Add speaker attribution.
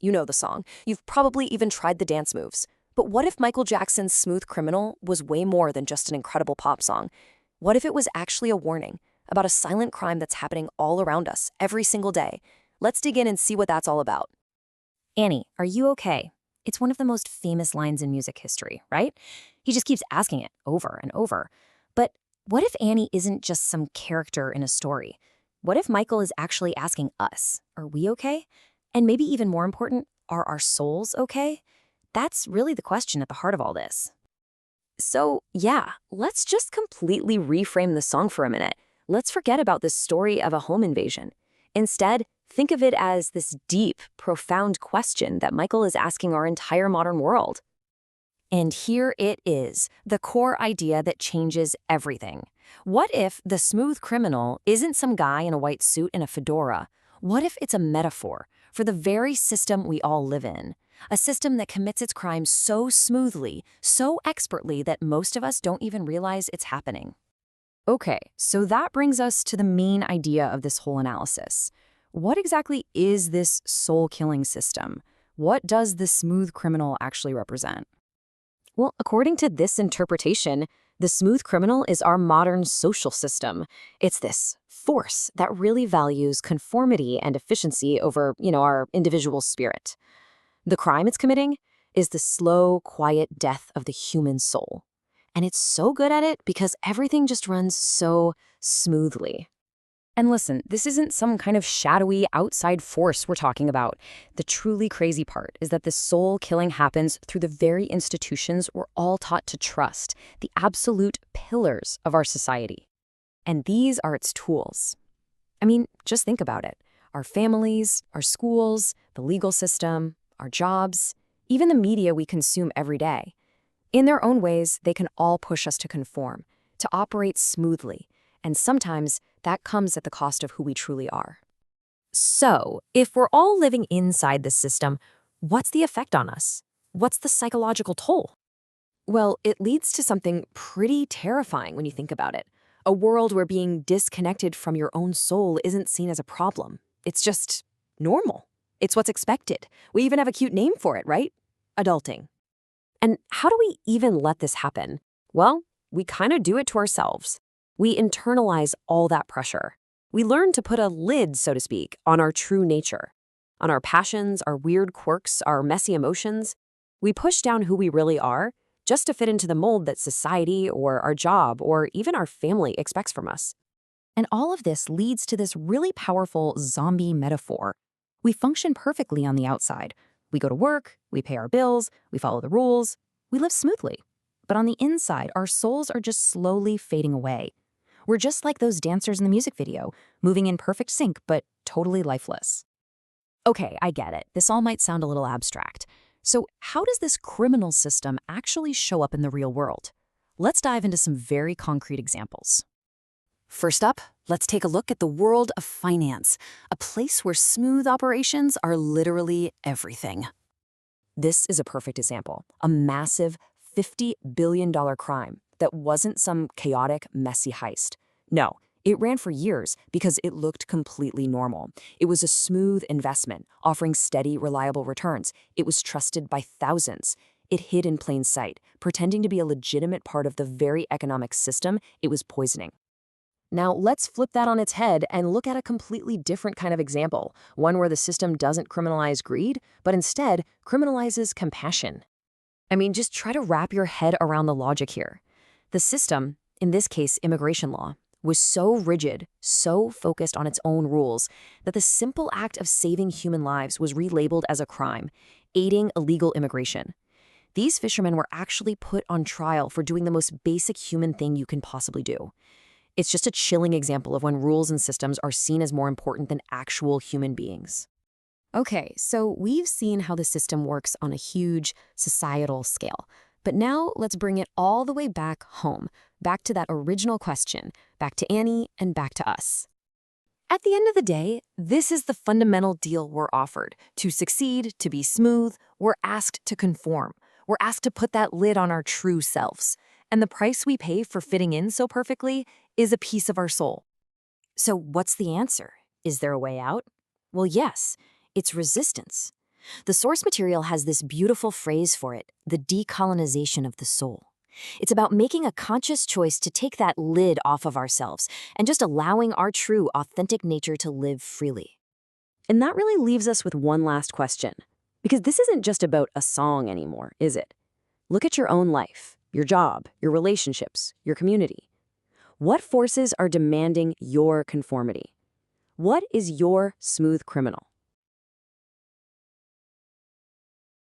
Speaker 1: You know the song. You've probably even tried the dance moves. But what if Michael Jackson's Smooth Criminal was way more than just an incredible pop song? What if it was actually a warning about a silent crime that's happening all around us every single day? Let's dig in and see what that's all about.
Speaker 2: Annie, are you okay? It's one of the most famous lines in music history, right? He just keeps asking it over and over. But what if Annie isn't just some character in a story? What if Michael is actually asking us, are we okay? And maybe even more important, are our souls okay? That's really the question at the heart of all this.
Speaker 1: So, yeah, let's just completely reframe the song for a minute. Let's forget about this story of a home invasion. Instead, think of it as this deep, profound question that Michael is asking our entire modern world.
Speaker 2: And here it is, the core idea that changes everything. What if the smooth criminal isn't some guy in a white suit and a fedora? What if it's a metaphor for the very system we all live in? A system that commits its crimes so smoothly, so expertly that most of us don't even realize it's happening. Okay, so that brings us to the main idea of this whole analysis. What exactly is this soul-killing system? What does the smooth criminal actually represent?
Speaker 1: Well, according to this interpretation, the smooth criminal is our modern social system. It's this force that really values conformity and efficiency over, our individual spirit. The crime it's committing is the slow, quiet death of the human soul. And it's so good at it because everything just runs so smoothly.
Speaker 2: And listen, this isn't some kind of shadowy outside force we're talking about. The truly crazy part is that this soul killing happens through the very institutions we're all taught to trust, the absolute pillars of our society. And these are its tools. I mean, just think about it. Our families, our schools, the legal system, our jobs, even the media we consume every day. In their own ways, they can all push us to conform, to operate smoothly, and sometimes that comes at the cost of who we truly are. So, if we're all living inside this system, what's the effect on us? What's the psychological toll?
Speaker 1: Well, it leads to something pretty terrifying when you think about it. A world where being disconnected from your own soul isn't seen as a problem. It's just normal. It's what's expected. We even have a cute name for it, right? Adulting. And how do we even let this happen? Well, we kind of do it to ourselves. We internalize all that pressure. We learn to put a lid, so to speak, on our true nature, on our passions, our weird quirks, our messy emotions. We push down who we really are just to fit into the mold that society or our job or even our family expects from us.
Speaker 2: And all of this leads to this really powerful zombie metaphor. We function perfectly on the outside. We go to work, we pay our bills, we follow the rules, we live smoothly. But on the inside, our souls are just slowly fading away. We're just like those dancers in the music video, moving in perfect sync, but totally lifeless. Okay, I get it. This all might sound a little abstract. So how does this criminal system actually show up in the real world? Let's dive into some very concrete examples.
Speaker 1: First up, let's take a look at the world of finance, a place where smooth operations are literally everything. This is a perfect example, a massive $50 billion crime that wasn't some chaotic, messy heist. No, it ran for years because it looked completely normal. It was a smooth investment, offering steady, reliable returns. It was trusted by thousands. It hid in plain sight, pretending to be a legitimate part of the very economic system it was poisoning. Now, let's flip that on its head and look at a completely different kind of example, one where the system doesn't criminalize greed, but instead criminalizes compassion. I mean, just try to wrap your head around the logic here. The system, in this case immigration law, was so rigid, so focused on its own rules, that the simple act of saving human lives was relabeled as a crime, aiding illegal immigration. These fishermen were actually put on trial for doing the most basic human thing you can possibly do. It's just a chilling example of when rules and systems are seen as more important than actual human beings. Okay, so we've seen how the system works on a huge societal scale. But now let's bring it all the way back home, back to that original question, back to Annie and back to us. At the end of the day, this is the fundamental deal we're offered. To succeed, to be smooth, we're asked to conform. We're asked to put that lid on our true selves. And the price we pay for fitting in so perfectly is a piece of our soul. So what's the answer? Is there a way out? Well, yes, it's resistance. The source material has this beautiful phrase for it, the decolonization of the soul. It's about making a conscious choice to take that lid off of ourselves and just allowing our true, authentic nature to live freely.
Speaker 2: And that really leaves us with one last question. Because this isn't just about a song anymore, is it? Look at your own life, your job, your relationships, your community. What forces are demanding your conformity? What is your smooth criminal?